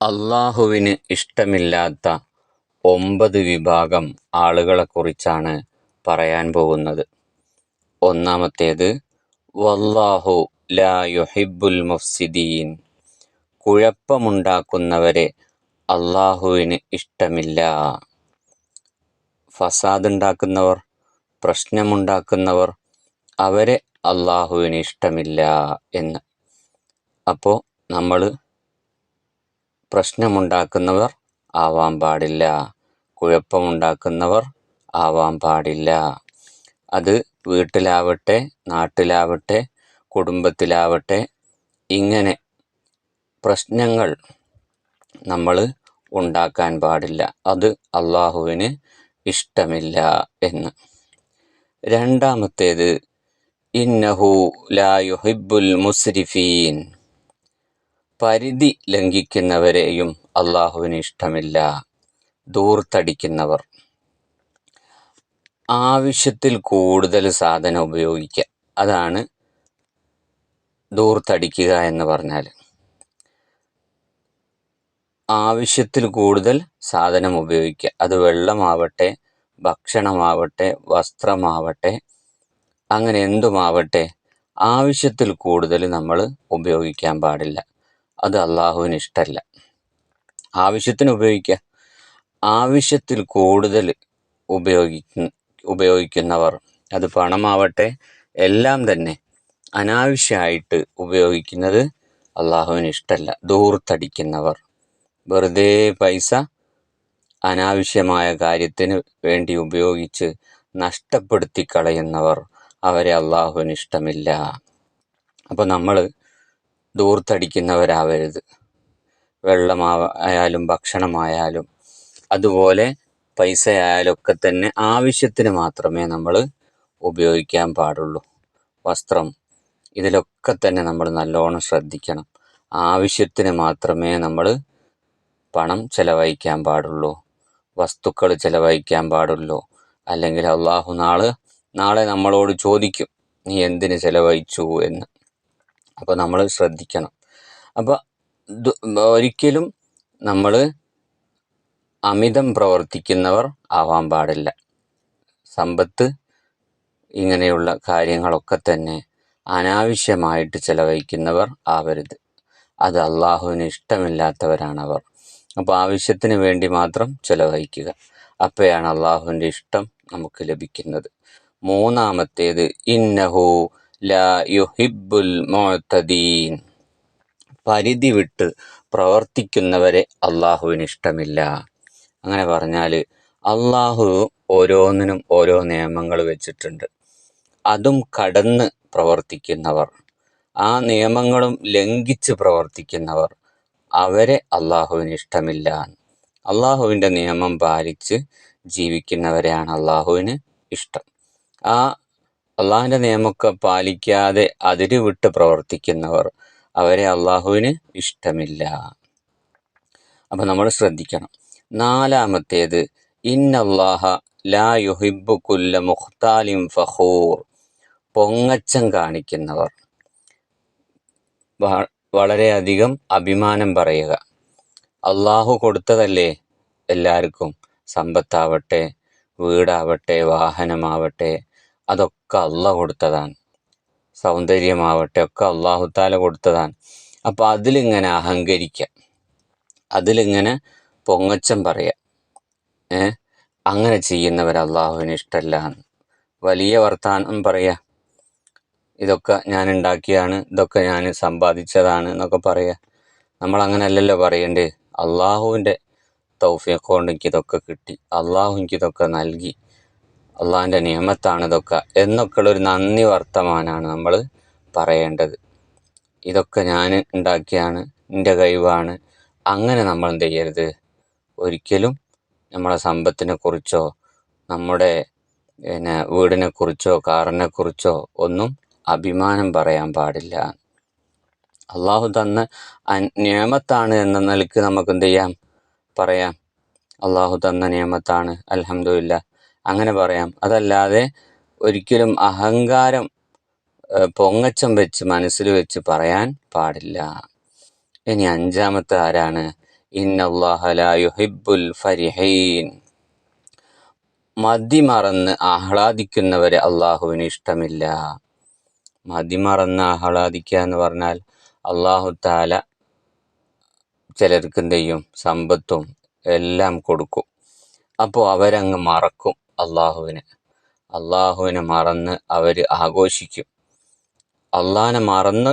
അള്ളാഹുവിന് ഇഷ്ടമില്ലാത്ത 9 വിഭാഗം ആളുകളെക്കുറിച്ചാണ് പറയാൻ പോകുന്നത്. ഒന്നാമത്തേത്, വല്ലാഹു ലാ യുഹിബ്ബുൽ മുഫ്സിദീൻ. കുഴപ്പമുണ്ടാക്കുന്നവരെ അള്ളാഹുവിന് ഇഷ്ടമില്ല. ഫസാദുണ്ടാക്കുന്നവർ, പ്രശ്നമുണ്ടാക്കുന്നവർ, അവരെ അള്ളാഹുവിന് ഇഷ്ടമില്ല എന്ന്. അപ്പോൾ നമ്മൾ പ്രശ്നമുണ്ടാക്കുന്നവർ ആവാൻ പാടില്ല, കുഴപ്പമുണ്ടാക്കുന്നവർ ആവാൻ പാടില്ല. അത് വീട്ടിലാവട്ടെ, നാട്ടിലാവട്ടെ, കുടുംബത്തിലാവട്ടെ, ഇങ്ങനെ പ്രശ്നങ്ങൾ നമ്മൾ ഉണ്ടാക്കാൻ പാടില്ല. അത് അള്ളാഹുവിന് ഇഷ്ടമില്ല എന്ന്. രണ്ടാമത്തേത്, ഇന്നഹു ലാ യുഹിബ്ബുൽ മുസ്രിഫീൻ. പരിധി ലംഘിക്കുന്നവരെയും അള്ളാഹുവിന് ഇഷ്ടമില്ല. ധൂർത്തടിക്കുന്നവർ. ആവശ്യത്തിൽ കൂടുതൽ സാധനം ഉപയോഗിക്കുക, അതാണ് ധൂർത്തടിക്കുക എന്ന് പറഞ്ഞാൽ. ആവശ്യത്തിൽ കൂടുതൽ സാധനം ഉപയോഗിക്കുക, അത് വെള്ളമാവട്ടെ, ഭക്ഷണമാവട്ടെ, വസ്ത്രമാവട്ടെ, അങ്ങനെ എന്തുമാവട്ടെ, ആവശ്യത്തിൽ കൂടുതൽ നമ്മൾ ഉപയോഗിക്കാൻ പാടില്ല. അത് അള്ളാഹുവിന് ഇഷ്ടമല്ല. ആവശ്യത്തിന് ഉപയോഗിക്കുക. ആവശ്യത്തിൽ കൂടുതൽ ഉപയോഗിക്കുന്നവർ, അത് പണമാവട്ടെ, എല്ലാം തന്നെ അനാവശ്യമായിട്ട് ഉപയോഗിക്കുന്നത് അള്ളാഹുവിന് ഇഷ്ടമല്ല. ധൂർത്തടിക്കുന്നവർ, വെറുതെ പൈസ അനാവശ്യമായ കാര്യത്തിന് വേണ്ടി ഉപയോഗിച്ച് നഷ്ടപ്പെടുത്തി കളയുന്നവർ, അവരെ അള്ളാഹുവിന് ഇഷ്ടമില്ല. അപ്പോൾ നമ്മൾ ധൂർത്തടിക്കുന്നവരാവരുത്. വെള്ളമായാലും ഭക്ഷണമായാലും അതുപോലെ പൈസയായാലും ഒക്കെ തന്നെ ആവശ്യത്തിന് മാത്രമേ നമ്മൾ ഉപയോഗിക്കാൻ പാടുള്ളൂ. വസ്ത്രം, ഇതിലൊക്കെ തന്നെ നമ്മൾ നല്ലോണം ശ്രദ്ധിക്കണം. ആവശ്യത്തിന് മാത്രമേ നമ്മൾ പണം ചെലവഴിക്കാൻ പാടുള്ളൂ, വസ്തുക്കൾ ചെലവഴിക്കാൻ പാടുള്ളൂ. അല്ലെങ്കിൽ അള്ളാഹു നാളെ നമ്മളോട് ചോദിക്കും, നീ എന്തിന് ചെലവഴിച്ചു എന്ന്. അപ്പോൾ നമ്മൾ ശ്രദ്ധിക്കണം. അപ്പോൾ ഒരിക്കലും നമ്മൾ അമിതം പ്രവർത്തിക്കുന്നവർ ആവാൻ പാടില്ല. സമ്പത്ത്, ഇങ്ങനെയുള്ള കാര്യങ്ങളൊക്കെ തന്നെ അനാവശ്യമായിട്ട് ചെലവഴിക്കുന്നവർ ആവരുത്. അത് അള്ളാഹുവിന് ഇഷ്ടമില്ലാത്തവരാണവർ. അപ്പോൾ ആവശ്യത്തിന് വേണ്ടി മാത്രം ചെലവഴിക്കുക. അപ്പോഴാണ് അള്ളാഹുവിൻ്റെ ഇഷ്ടം നമുക്ക് ലഭിക്കുന്നത്. മൂന്നാമത്തേത്, ഇന്നഹു ലാ യുഹിബ്ബുൽ മുഅ്തദീൻ. പരിധി വിട്ട് പ്രവർത്തിക്കുന്നവരെ അള്ളാഹുവിന് ഇഷ്ടമില്ല. അങ്ങനെ പറഞ്ഞാൽ അള്ളാഹു ഓരോന്നിനും ഓരോ നിയമങ്ങൾ വെച്ചിട്ടുണ്ട്. അതും കടന്ന് പ്രവർത്തിക്കുന്നവർ, ആ നിയമങ്ങളും ലംഘിച്ച് പ്രവർത്തിക്കുന്നവർ, അവരെ അള്ളാഹുവിന് ഇഷ്ടമില്ല. അള്ളാഹുവിൻ്റെ നിയമം പാലിച്ച് ജീവിക്കുന്നവരെയാണ് അള്ളാഹുവിന് ഇഷ്ടം. ആ അള്ളാഹുവിൻ്റെ നിയമമൊക്കെ പാലിക്കാതെ അതിര് വിട്ട് പ്രവർത്തിക്കുന്നവർ, അവരെ അള്ളാഹുവിന് ഇഷ്ടമില്ല. അപ്പം നമ്മൾ ശ്രദ്ധിക്കണം. നാലാമത്തേത്, ഇന്നല്ലാഹ ലാ യുഹിബ്ബു കുല്ല മുഖ്താലിൻ ഫഖൂർ. പൊങ്ങച്ചം കാണിക്കുന്നവർ, വളരെയധികം അഭിമാനം പറയുക. അള്ളാഹു കൊടുത്തതല്ലേ എല്ലാവർക്കും, സമ്പത്താവട്ടെ, വീടാവട്ടെ, വാഹനമാവട്ടെ, അതൊക്കെ അള്ളാഹു കൊടുത്തതാണ്. സൗന്ദര്യമാവട്ടെ, ഒക്കെ അള്ളാഹു താല കൊടുത്തതാണ്. അപ്പം അതിലിങ്ങനെ അഹങ്കരിക്കുക, അതിലിങ്ങനെ പൊങ്ങച്ചം പറയുക. അങ്ങനെ ചെയ്യുന്നവർ അള്ളാഹുവിന് ഇഷ്ടമല്ല. വലിയ വർത്താനം പറയുക, ഇതൊക്കെ ഞാൻ ഉണ്ടാക്കിയാണ്, ഇതൊക്കെ ഞാൻ സമ്പാദിച്ചതാണ് എന്നൊക്കെ പറയുക. നമ്മൾ അങ്ങനെ അല്ലല്ലോ പറയണ്ടേ. അള്ളാഹുവിൻ്റെ തൗഫീഖ് കൊണ്ട് എനിക്കിതൊക്കെ കിട്ടി, അള്ളാഹു എനിക്കിതൊക്കെ നൽകി, അള്ളാഹിൻ്റെ നിയമത്താണ് ഇതൊക്കെ എന്നൊക്കെയുള്ളൊരു നന്ദി വർത്തമാനമാണ് നമ്മൾ പറയേണ്ടത്. ഇതൊക്കെ ഞാൻ ഉണ്ടാക്കിയാണ്, എൻ്റെ കഴിവാണ്. അങ്ങനെ നമ്മൾ എന്ത് ചെയ്യരുത്. ഒരിക്കലും നമ്മളെ സമ്പത്തിനെ കുറിച്ചോ നമ്മുടെ വീടിനെക്കുറിച്ചോ കാറിനെക്കുറിച്ചോ ഒന്നും അഭിമാനം പറയാൻ പാടില്ല. അള്ളാഹു തന്ന നിയമത്താണ് എന്ന നിലയ്ക്ക് നമുക്ക് എന്ത് ചെയ്യാം, പറയാം, അള്ളാഹു തന്ന നിയമത്താണ്, അൽഹംദുലില്ലാ, അങ്ങനെ പറയാം. അതല്ലാതെ ഒരിക്കലും അഹങ്കാരം, പൊങ്ങച്ചം വെച്ച് മനസ്സിൽ വെച്ച് പറയാൻ പാടില്ല. ഇനി അഞ്ചാമത്തെ ആരാണ്? ഇന്നല്ലാഹ ലാ യുഹിബ്ബുൽ ഫരിഹീൻ. മതിമറന്ന് ആഹ്ലാദിക്കുന്നവരെ അള്ളാഹുവിന് ഇഷ്ടമില്ല. മതിമറന്ന് ആഹ്ലാദിക്കുക എന്ന് പറഞ്ഞാൽ അള്ളാഹു താല ചിലർക്ക് എന്ത് ചെയ്യും, സമ്പത്തും എല്ലാം കൊടുക്കും. അപ്പോൾ അവരങ്ങ് മറക്കും അള്ളാഹുവിനെ മറന്ന് അവർ ആഘോഷിക്കും. അള്ളാഹിനെ മറന്ന്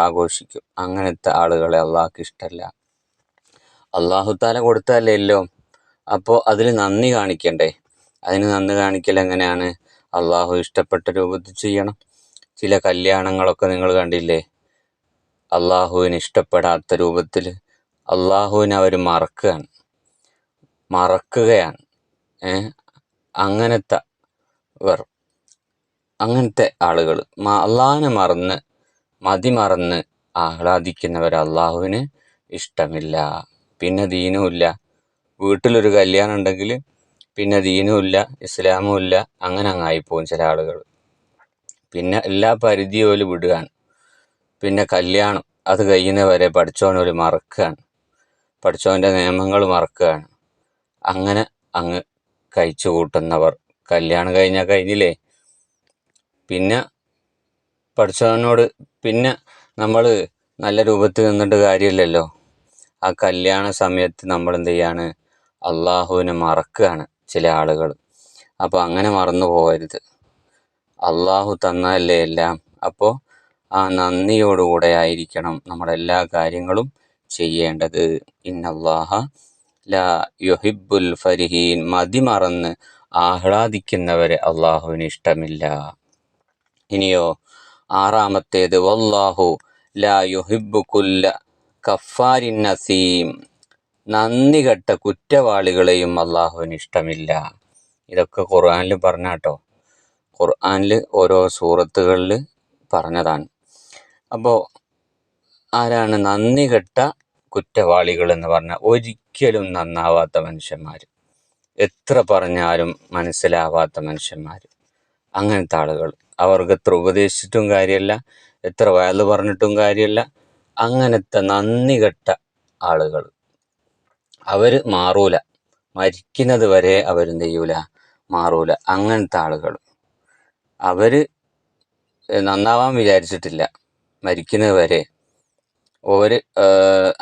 ആഘോഷിക്കും. അങ്ങനത്തെ ആളുകളെ അള്ളാഹ്ക്ക് ഇഷ്ടമല്ല. അള്ളാഹു താല കൊടുത്തതല്ലേ എല്ലാം. അപ്പോൾ അതിൽ നന്ദി കാണിക്കണ്ടേ? അതിന് നന്ദി കാണിക്കൽ എങ്ങനെയാണ്? അള്ളാഹു ഇഷ്ടപ്പെട്ട രൂപത്തിൽ ചെയ്യണം. ചില കല്യാണങ്ങളൊക്കെ നിങ്ങൾ കണ്ടില്ലേ, അള്ളാഹുവിന് ഇഷ്ടപ്പെടാത്ത രൂപത്തിൽ അള്ളാഹുവിനെ അവർ മറക്കുകയാണ്. അങ്ങനത്തെ ആളുകൾ അള്ളാഹിനെ മതിമറന്ന് ആഹ്ലാദിക്കുന്നവർ അള്ളാഹുവിന് ഇഷ്ടമില്ല. പിന്നെ ദീനുമില്ല. വീട്ടിലൊരു കല്യാണം ഉണ്ടെങ്കിൽ പിന്നെ ദീനുമില്ല, ഇസ്ലാമുമില്ല, അങ്ങനെ അങ്ങായിപ്പോവും ചില ആളുകൾ. പിന്നെ എല്ലാ പരിധിയോലും വിടുകയാണ്. പിന്നെ കല്യാണം അത് കഴിയുന്നവരെ പഠിച്ചവനോല് മറക്കുകയാണ്, പഠിച്ചവൻ്റെ നിയമങ്ങൾ മറക്കുകയാണ്. അങ്ങനെ അങ്ങ് കഴിച്ചു കൂട്ടുന്നവർ, കല്യാണം കഴിഞ്ഞാൽ കഴിഞ്ഞില്ലേ, പിന്നെ പഠിച്ചവനോട് പിന്നെ നമ്മൾ നല്ല രൂപത്തിൽ നിന്നിട്ട് കാര്യമില്ലല്ലോ. ആ കല്യാണ സമയത്ത് നമ്മൾ എന്ത് ചെയ്യാണ്? അള്ളാഹുവിനെ മറക്കുകയാണ് ചില ആളുകൾ. അപ്പോൾ അങ്ങനെ മറന്നു പോകരുത്. അള്ളാഹു തന്നതല്ലേ എല്ലാം. അപ്പോൾ ആ നന്ദിയോടുകൂടെ ആയിരിക്കണം നമ്മളെല്ലാ കാര്യങ്ങളും ചെയ്യേണ്ടത്. ഇന്നല്ലാഹ ലാ യുഹിബ്ബുൽ ഫരിഹീൻ. മതിമറന്ന് ആഹ്ലാദിക്കുന്നവരെ അള്ളാഹുവിന് ഇഷ്ടമില്ല. ഇനിയോ 6-ാമത്തേത്, വല്ലാഹു ലാ യുഹിബ്ബു കുല്ല കഫാരിൻ നസീം. നന്ദി കെട്ട കുറ്റവാളികളെയും അള്ളാഹുവിന് ഇഷ്ടമില്ല. ഇതൊക്കെ ഖുർആനിൽ പറഞ്ഞാട്ടോ. ഖുർആനിൽ ഓരോ സൂറത്തുകളിൽ പറഞ്ഞതാണ്. അപ്പോൾ ആരാണ് നന്ദി കെട്ട കുറ്റവാളികൾ എന്ന് പറഞ്ഞാൽ? ഒരിക്കലും നന്നാവാത്ത മനുഷ്യന്മാർ, എത്ര പറഞ്ഞാലും മനസ്സിലാവാത്ത മനുഷ്യന്മാർ, അങ്ങനത്തെ ആളുകൾ. അവർക്ക് എത്ര ഉപദേശിച്ചിട്ടും കാര്യമല്ല, എത്ര വയല് പറഞ്ഞിട്ടും കാര്യമല്ല. അങ്ങനത്തെ നന്ദി കെട്ട ആളുകൾ അവർ മാറൂല. മരിക്കുന്നത് വരെ അവരെന്ത് ചെയ്യൂല? മാറൂല. അങ്ങനത്തെ ആളുകൾ അവർ നന്നാവാൻ വിചാരിച്ചിട്ടില്ല. മരിക്കുന്നത് വരെ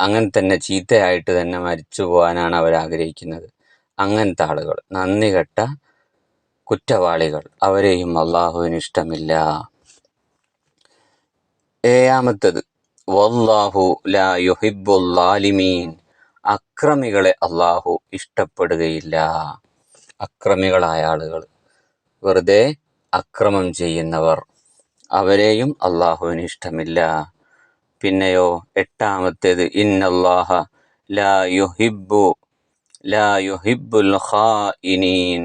അങ്ങനെ തന്നെ ചീത്തയായിട്ട് തന്നെ മരിച്ചു പോകാനാണ് അവർ ആഗ്രഹിക്കുന്നത്. അങ്ങനത്തെ ആളുകൾ, നന്ദി കെട്ട കുറ്റവാളികൾ, അവരെയും അള്ളാഹുവിന് ഇഷ്ടമില്ല. 7-ാമത്തേത്, വല്ലാഹു ലാ യുഹിബ്ബുൽ ളാലിമീൻ. അക്രമികളെ അള്ളാഹു ഇഷ്ടപ്പെടുകയില്ല. അക്രമികളായ ആളുകൾ, വെറുതെ അക്രമം ചെയ്യുന്നവർ, അവരെയും അള്ളാഹുവിന് ഇഷ്ടമില്ല. പിന്നെയോ 8-ാമത്തേത്, ഇന്നല്ലാഹ ലാ യുഹിബ്ബുൽ ഖായിനീൻ.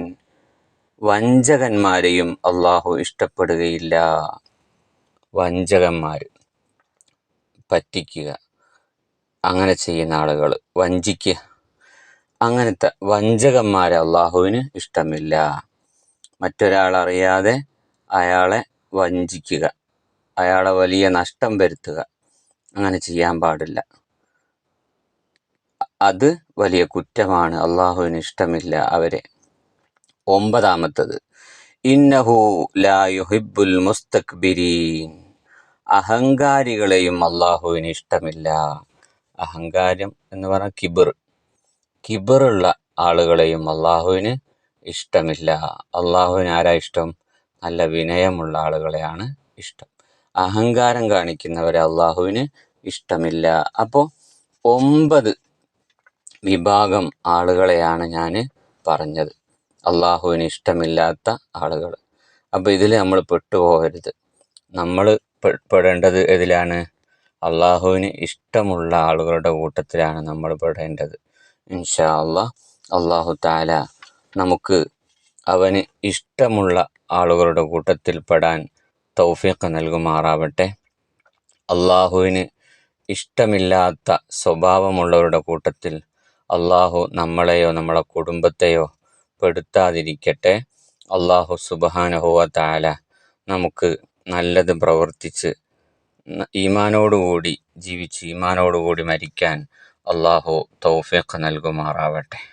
വഞ്ചകന്മാരെയും അള്ളാഹു ഇഷ്ടപ്പെടുകയില്ല. വഞ്ചകന്മാർ, പറ്റിക്കുക, അങ്ങനെ ചെയ്യുന്ന ആളുകൾ, വഞ്ചിക്കുക, അങ്ങനത്തെ വഞ്ചകന്മാരെ അള്ളാഹുവിന് ഇഷ്ടമില്ല. മറ്റൊരാളറിയാതെ അയാളെ വഞ്ചിക്കുക, അയാളെ വലിയ നഷ്ടം വരുത്തുക, അങ്ങനെ ചെയ്യാൻ പാടില്ല. അത് വലിയ കുറ്റമാണ്. അള്ളാഹുവിന് ഇഷ്ടമില്ല അവരെ. 9-ാമത്തേത്, ഇന്നഹു ലാ യുഹിബ്ബുൽ മുസ്തക്ബിരീൻ. അഹങ്കാരികളെയും അള്ളാഹുവിന് ഇഷ്ടമില്ല. അഹങ്കാരം എന്ന് പറഞ്ഞാൽ കിബറുള്ള ആളുകളെയും അള്ളാഹുവിന് ഇഷ്ടമില്ല. അള്ളാഹുവിന് ആരാ ഇഷ്ടം? നല്ല വിനയമുള്ള ആളുകളെയാണ് ഇഷ്ടം. അഹങ്കാരം കാണിക്കുന്നവരെ അള്ളാഹുവിന് ഇഷ്ടമില്ല. അപ്പോൾ 9 വിഭാഗം ആളുകളെയാണ് ഞാൻ പറഞ്ഞത്, അള്ളാഹുവിന് ഇഷ്ടമില്ലാത്ത ആളുകൾ. അപ്പോൾ ഇതിൽ നമ്മൾ പെട്ടുപോകരുത്. നമ്മൾ പെടേണ്ടത് ഏതിലാണ്? അള്ളാഹുവിന് ഇഷ്ടമുള്ള ആളുകളുടെ കൂട്ടത്തിലാണ് നമ്മൾ പെടേണ്ടത്. ഇൻഷാ അല്ലാഹ് അള്ളാഹു തആല നമുക്ക് അവന് ഇഷ്ടമുള്ള ആളുകളുടെ കൂട്ടത്തിൽ പെടാൻ തൗഫീഖ് നൽകുമാറാവട്ടെ. അള്ളാഹുവിന് ഇഷ്ടമില്ലാത്ത സ്വഭാവമുള്ളവരുടെ കൂട്ടത്തിൽ അള്ളാഹു നമ്മളെയോ നമ്മളെ കുടുംബത്തെയോ പെടുത്താതിരിക്കട്ടെ. അള്ളാഹു സുബ്ഹാനഹു വ തആല നമുക്ക് നല്ലത് പ്രവർത്തിച്ച് ഈമാനോടുകൂടി ജീവിച്ച് ഈമാനോടുകൂടി മരിക്കാൻ അള്ളാഹു തൗഫീഖ് നൽകുമാറാവട്ടെ.